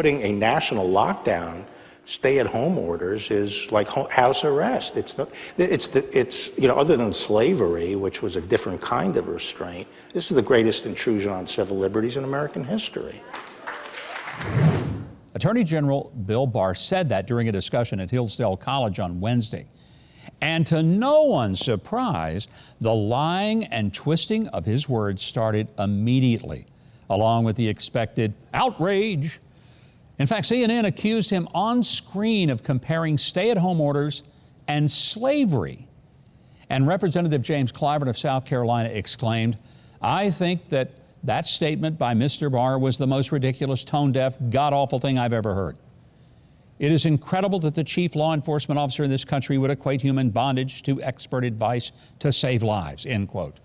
putting a national lockdown, stay-at-home orders is like house arrest. It's you know, other than slavery, which was a different kind of restraint, this is the greatest intrusion on civil liberties in American history. Attorney General Bill Barr said that during a discussion at Hillsdale College on Wednesday. And to no one's surprise, the lying and twisting of his words started immediately, along with the expected outrage. In fact, CNN accused him on screen of comparing stay-at-home orders and slavery. And Representative James Clyburn of South Carolina exclaimed, "I think that statement by Mr. Barr was the most ridiculous, tone-deaf, god-awful thing I've ever heard. It is incredible that the chief law enforcement officer in this country would equate human bondage to expert advice to save lives," end quote.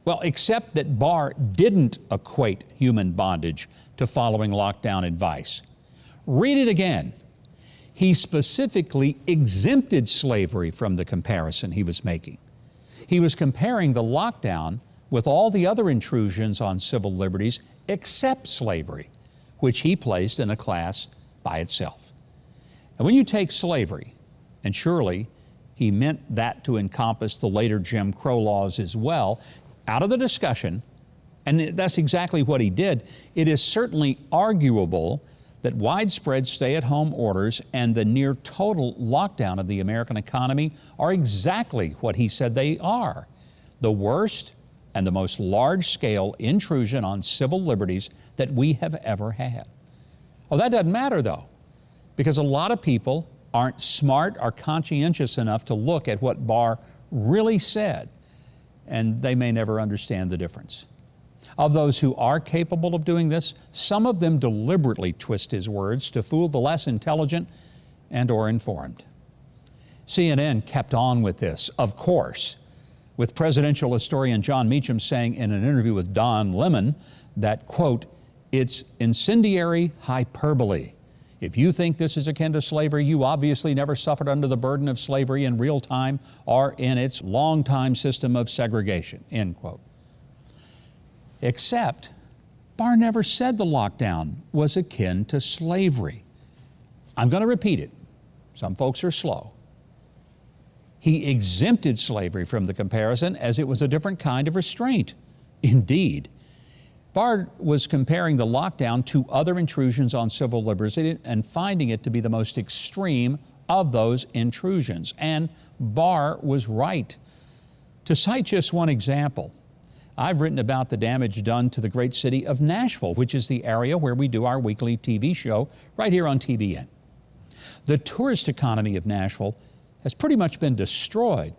Well, except that Barr didn't equate human bondage to following lockdown advice. Read it again. He specifically exempted slavery from the comparison he was making. He was comparing the lockdown with all the other intrusions on civil liberties except slavery, which he placed in a class by itself. And when you take slavery, and surely he meant that to encompass the later Jim Crow laws as well, out of the discussion, and that's exactly what he did, it is certainly arguable that widespread stay-at-home orders and the near total lockdown of the American economy are exactly what he said they are: the worst and the most large-scale intrusion on civil liberties that we have ever had. Oh, that doesn't matter, though, because a lot of people aren't smart or conscientious enough to look at what Barr really said, and they may never understand the difference. Of those who are capable of doing this, some of them deliberately twist his words to fool the less intelligent and or informed. CNN kept on with this, of course, with presidential historian John Meacham saying in an interview with Don Lemon that, quote, "It's incendiary hyperbole. If you think this is akin to slavery, you obviously never suffered under the burden of slavery in real time or in its long-time system of segregation," end quote. Except Barr never said the lockdown was akin to slavery. I'm going to repeat it. Some folks are slow. He exempted slavery from the comparison as it was a different kind of restraint. Indeed, Barr was comparing the lockdown to other intrusions on civil liberties and finding it to be the most extreme of those intrusions. And Barr was right. To cite just one example, I've written about the damage done to the great city of Nashville, which is the area where we do our weekly TV show right here on TBN. The tourist economy of Nashville has pretty much been destroyed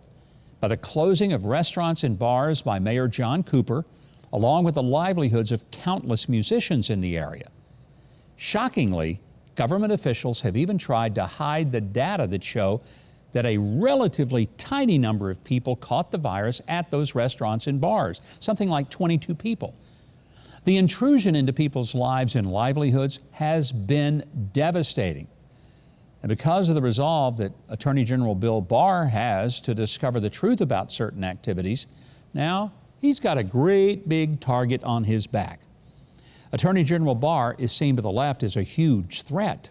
by the closing of restaurants and bars by Mayor John Cooper, along with the livelihoods of countless musicians in the area. Shockingly, government officials have even tried to hide the data that show that a relatively tiny number of people caught the virus at those restaurants and bars, something like 22 people. The intrusion into people's lives and livelihoods has been devastating. And because of the resolve that Attorney General Bill Barr has to discover the truth about certain activities, now he's got a great big target on his back. Attorney General Barr is seen to the left as a huge threat,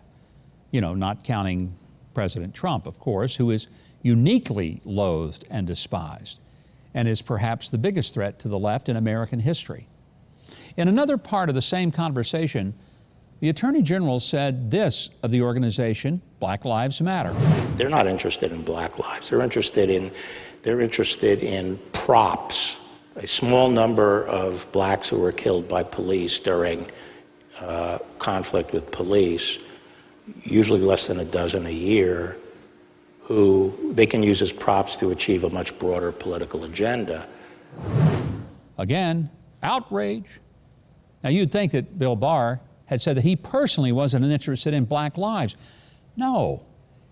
not counting President Trump, of course, who is uniquely loathed and despised, and is perhaps the biggest threat to the left in American history. In another part of the same conversation, the Attorney General said this of the organization, Black Lives Matter. They're not interested in black lives. They're interested in props. A small number of blacks who were killed by police during conflict with police, usually less than a dozen a year, who they can use as props to achieve a much broader political agenda. Again, outrage. Now, you'd think that Bill Barr had said that he personally wasn't interested in black lives. No,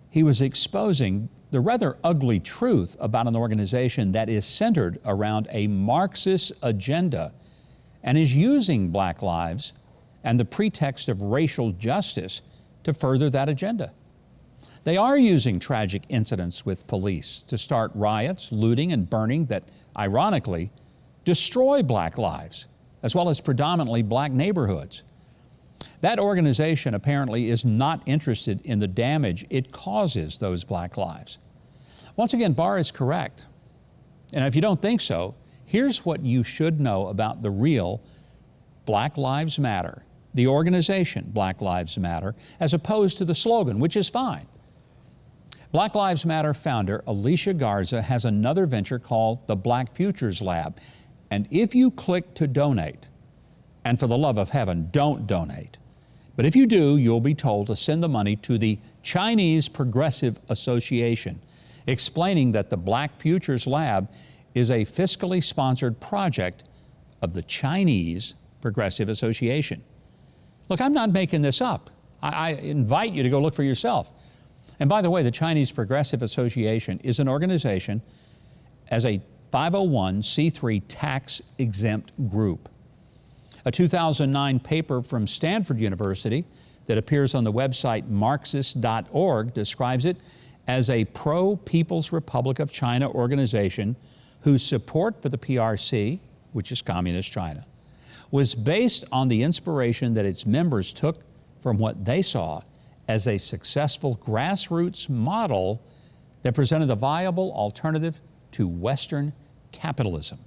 he was exposing the rather ugly truth about an organization that is centered around a Marxist agenda and is using black lives and the pretext of racial justice to further that agenda. They are using tragic incidents with police to start riots, looting, and burning that, ironically, destroy black lives, as well as predominantly black neighborhoods. That organization apparently is not interested in the damage it causes those black lives. Once again, Barr is correct. And if you don't think so, here's what you should know about the real Black Lives Matter, the organization Black Lives Matter, as opposed to the slogan, which is fine. Black Lives Matter founder Alicia Garza has another venture called the Black Futures Lab. And if you click to donate, and for the love of heaven, don't donate, but if you do, you'll be told to send the money to the Chinese Progressive Association, explaining that the Black Futures Lab is a fiscally sponsored project of the Chinese Progressive Association. Look, I'm not making this up. I invite you to go look for yourself. And by the way, the Chinese Progressive Association is an organization as a 501c3 tax-exempt group. A 2009 paper from Stanford University that appears on the website Marxist.org describes it as a pro-People's Republic of China organization whose support for the PRC, which is Communist China, was based on the inspiration that its members took from what they saw as a successful grassroots model that presented a viable alternative to Western capitalism.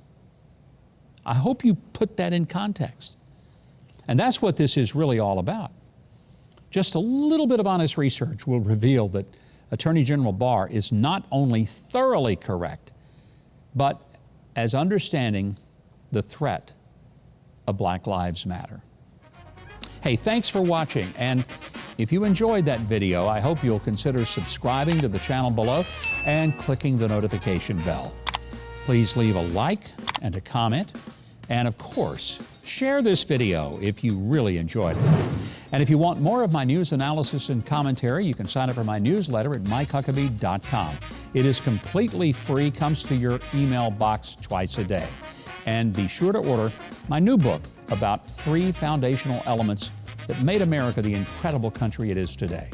I hope you put that in context. And that's what this is really all about. Just a little bit of honest research will reveal that Attorney General Barr is not only thoroughly correct, but as understanding the threat of Black Lives Matter. Hey, thanks for watching. And if you enjoyed that video, I hope you'll consider subscribing to the channel below and clicking the notification bell. Please leave a like and a comment. And of course, share this video if you really enjoyed it. And if you want more of my news analysis and commentary, you can sign up for my newsletter at MikeHuckabee.com. It is completely free, comes to your email box twice a day. And be sure to order my new book about 3 foundational elements that made America the incredible country it is today.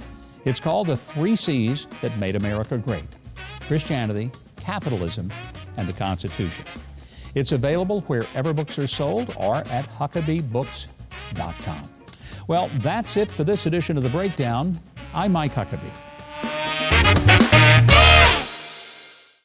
It's called The 3 C's That Made America Great: Christianity, Capitalism, and the Constitution. It's available wherever books are sold or at HuckabeeBooks.com. Well, that's it for this edition of The Breakdown. I'm Mike Huckabee.